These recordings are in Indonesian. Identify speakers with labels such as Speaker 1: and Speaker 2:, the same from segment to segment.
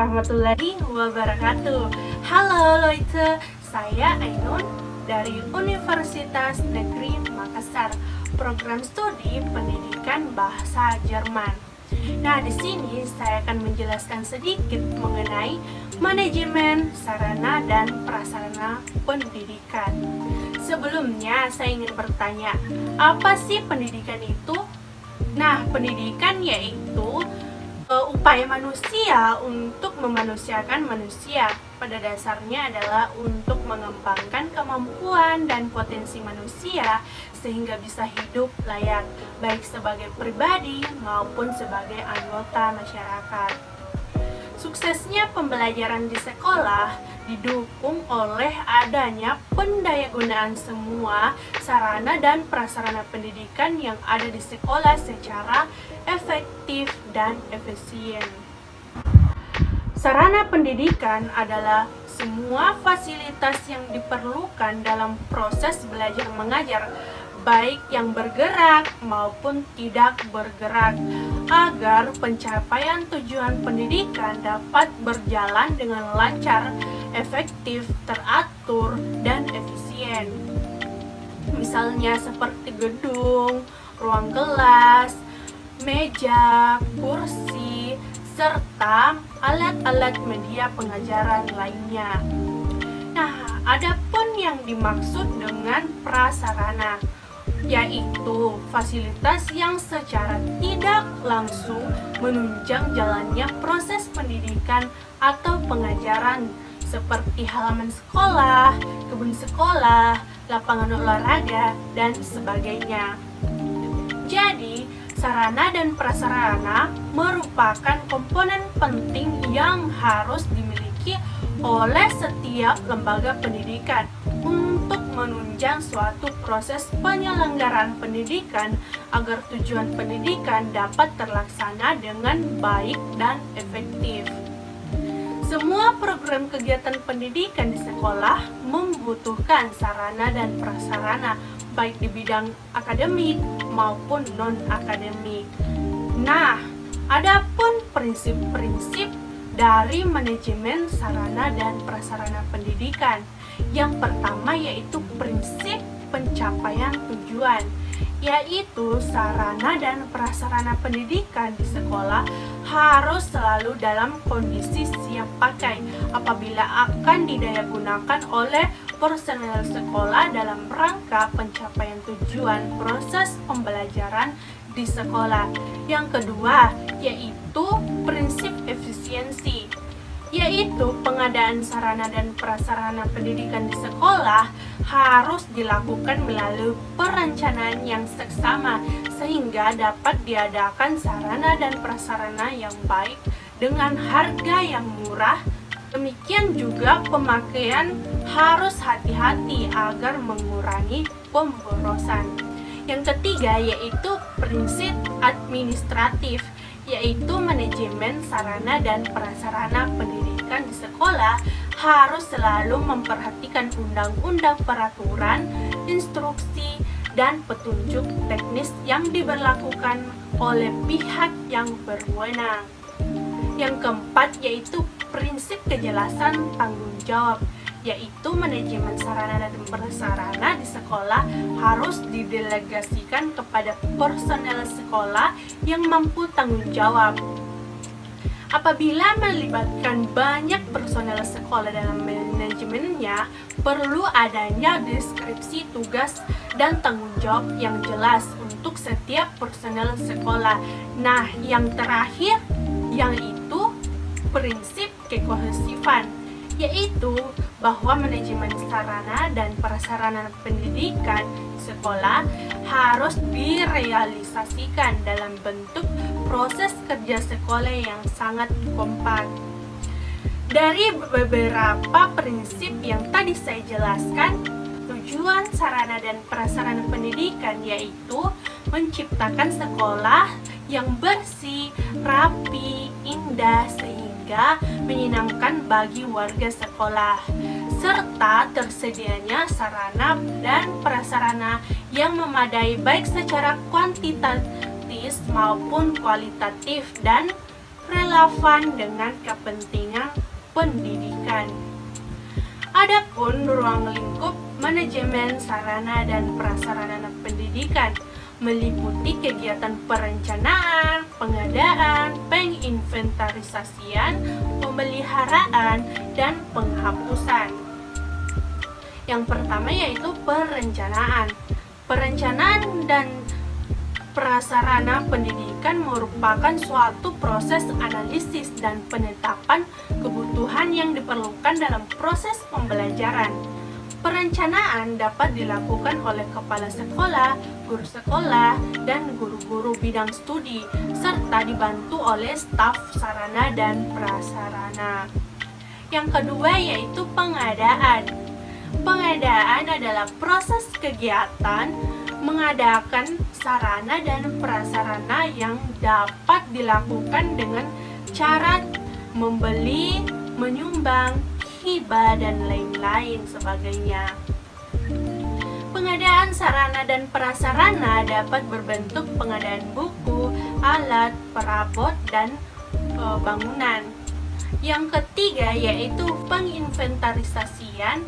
Speaker 1: warahmatullahi wabarakatuh. Halo Leute, saya Ainun dari Universitas Negeri Makassar, program studi pendidikan bahasa Jerman. Nah, di sini saya akan menjelaskan sedikit mengenai manajemen sarana dan prasarana pendidikan. Sebelumnya, saya ingin bertanya, apa sih pendidikan itu? Nah, pendidikan yaitu upaya manusia untuk memanusiakan manusia. Pada dasarnya adalah untuk mengembangkan kemampuan dan potensi manusia sehingga bisa hidup layak, baik sebagai pribadi maupun sebagai anggota masyarakat. Suksesnya pembelajaran di sekolah didukung oleh adanya pendayagunaan semua sarana dan prasarana pendidikan yang ada di sekolah secara efektif dan efisien. Sarana pendidikan adalah semua fasilitas yang diperlukan dalam proses belajar mengajar, baik yang bergerak maupun tidak bergerak, agar pencapaian tujuan pendidikan dapat berjalan dengan lancar, efektif, teratur, dan efisien. Misalnya seperti gedung, ruang kelas, meja, kursi, serta alat-alat media pengajaran lainnya. Nah, adapun yang dimaksud dengan prasarana, yaitu fasilitas yang secara tidak langsung menunjang jalannya proses pendidikan atau pengajaran seperti halaman sekolah, kebun sekolah, lapangan olahraga, dan sebagainya. Jadi, sarana dan prasarana merupakan komponen penting yang harus dimiliki oleh setiap lembaga pendidikan untuk menunjang suatu proses penyelenggaraan pendidikan agar tujuan pendidikan dapat terlaksana dengan baik dan efektif. Semua program kegiatan pendidikan di sekolah membutuhkan sarana dan prasarana, baik di bidang akademik maupun non-akademik. Nah, adapun prinsip-prinsip dari manajemen sarana dan prasarana pendidikan. Yang pertama yaitu prinsip pencapaian tujuan, yaitu sarana dan prasarana pendidikan di sekolah harus selalu dalam kondisi siap pakai apabila akan didayagunakan oleh personel sekolah dalam rangka pencapaian tujuan proses pembelajaran di sekolah. Yang kedua yaitu prinsip efisiensi, yaitu pengadaan sarana dan prasarana pendidikan di sekolah harus dilakukan melalui perencanaan yang seksama sehingga dapat diadakan sarana dan prasarana yang baik dengan harga yang murah. Demikian juga pemakaian harus hati-hati agar mengurangi pemborosan. Yang ketiga yaitu prinsip administratif, yaitu manajemen sarana dan prasarana pendidikan di sekolah harus selalu memperhatikan undang-undang, peraturan, instruksi, dan petunjuk teknis yang diberlakukan oleh pihak yang berwenang. Yang keempat yaitu prinsip kejelasan tanggung jawab, yaitu manajemen sarana dan prasarana di sekolah harus didelegasikan kepada personel sekolah yang mampu tanggung jawab. Apabila melibatkan banyak personel sekolah dalam manajemennya, perlu adanya deskripsi tugas dan tanggung jawab yang jelas untuk setiap personel sekolah. Nah, yang terakhir yaitu prinsip kekohesifan, yaitu bahwa manajemen sarana dan prasarana pendidikan sekolah harus direalisasikan dalam bentuk proses kerja sekolah yang sangat kompak. Dari beberapa prinsip yang tadi saya jelaskan, tujuan sarana dan prasarana pendidikan yaitu menciptakan sekolah yang bersih, rapi, indah sehingga menyenangkan bagi warga sekolah, serta tersedianya sarana dan prasarana yang memadai baik secara kuantitatif maupun kualitatif dan relevan dengan kepentingan pendidikan. Adapun ruang lingkup manajemen sarana dan prasarana pendidikan meliputi kegiatan perencanaan, pengadaan, penginventarisasian, pemeliharaan, dan penghapusan. Yang pertama yaitu perencanaan. Perencanaan dan prasarana pendidikan merupakan suatu proses analisis dan penetapan kebutuhan yang diperlukan dalam proses pembelajaran. Perencanaan dapat dilakukan oleh kepala sekolah, guru sekolah, dan guru-guru bidang studi, serta dibantu oleh staf sarana dan prasarana. Yang kedua yaitu pengadaan. Pengadaan adalah proses kegiatan mengadakan sarana dan prasarana yang dapat dilakukan dengan cara membeli, menyumbang, hibah, dan lain-lain sebagainya. Pengadaan sarana dan prasarana dapat berbentuk pengadaan buku, alat, perabot, dan bangunan. Yang ketiga yaitu penginventarisasian,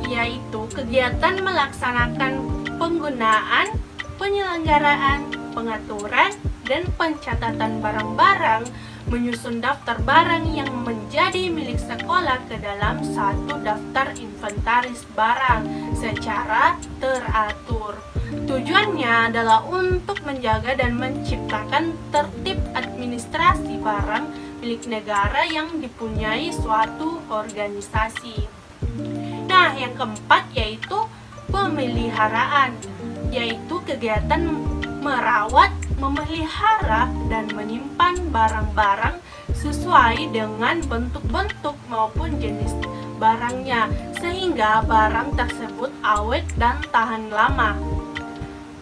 Speaker 1: yaitu kegiatan melaksanakan penggunaan, penyelenggaraan, pengaturan, dan pencatatan barang-barang, menyusun daftar barang yang menjadi milik sekolah ke dalam satu daftar inventaris barang secara teratur. Tujuannya adalah untuk menjaga dan menciptakan tertib administrasi barang milik negara yang dipunyai suatu organisasi. Nah, yang keempat yaitu pemeliharaan, yaitu kegiatan merawat, memelihara, dan menyimpan barang-barang sesuai dengan bentuk-bentuk maupun jenis barangnya, sehingga barang tersebut awet dan tahan lama.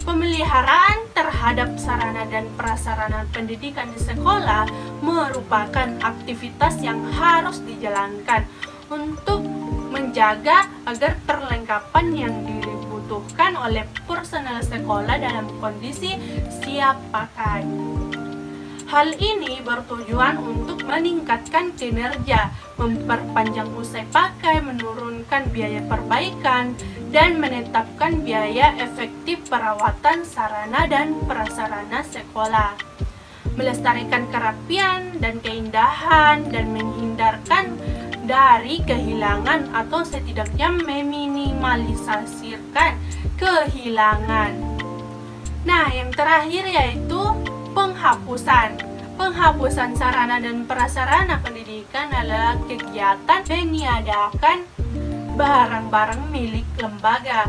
Speaker 1: Pemeliharaan terhadap sarana dan prasarana pendidikan di sekolah merupakan aktivitas yang harus dijalankan untuk menjaga agar perlengkapan yang dibutuhkan oleh personel sekolah dalam kondisi siap pakai. Hal ini bertujuan untuk meningkatkan kinerja, memperpanjang usai pakai, menurunkan biaya perbaikan, dan menetapkan biaya efektif perawatan sarana dan prasarana sekolah. Melestarikan kerapian dan keindahan dan menghindarkan dari kehilangan atau setidaknya meminimalisasikan kehilangan. Nah, yang terakhir yaitu penghapusan. Penghapusan sarana dan prasarana pendidikan adalah kegiatan meniadakan barang-barang milik lembaga,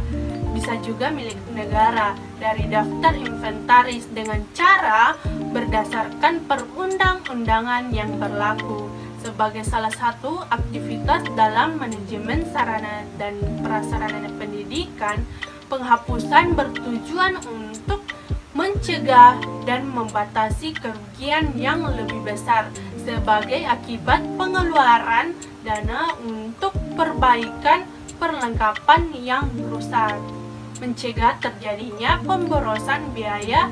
Speaker 1: bisa juga milik negara, dari daftar inventaris dengan cara berdasarkan perundang-undangan yang berlaku. Sebagai salah satu aktivitas dalam manajemen sarana dan prasarana pendidikan, penghapusan bertujuan untuk mencegah dan membatasi kerugian yang lebih besar sebagai akibat pengeluaran dana untuk perbaikan perlengkapan yang rusak, mencegah terjadinya pemborosan biaya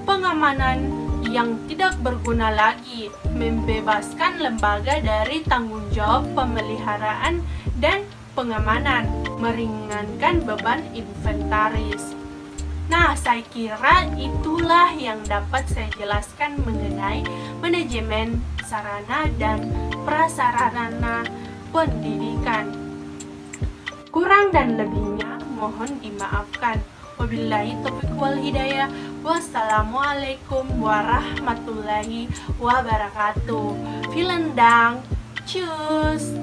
Speaker 1: pengamanan yang tidak berguna lagi, membebaskan lembaga dari tanggung jawab pemeliharaan dan pengamanan, meringankan beban inventaris. Nah, saya kira itulah yang dapat saya jelaskan mengenai manajemen sarana dan prasarana pendidikan. Kurang dan lebihnya mohon dimaafkan. Wabillahi taufiq wal hidayah. Wassalamualaikum warahmatullahi wabarakatuh. Vielen Dank. Tschüss.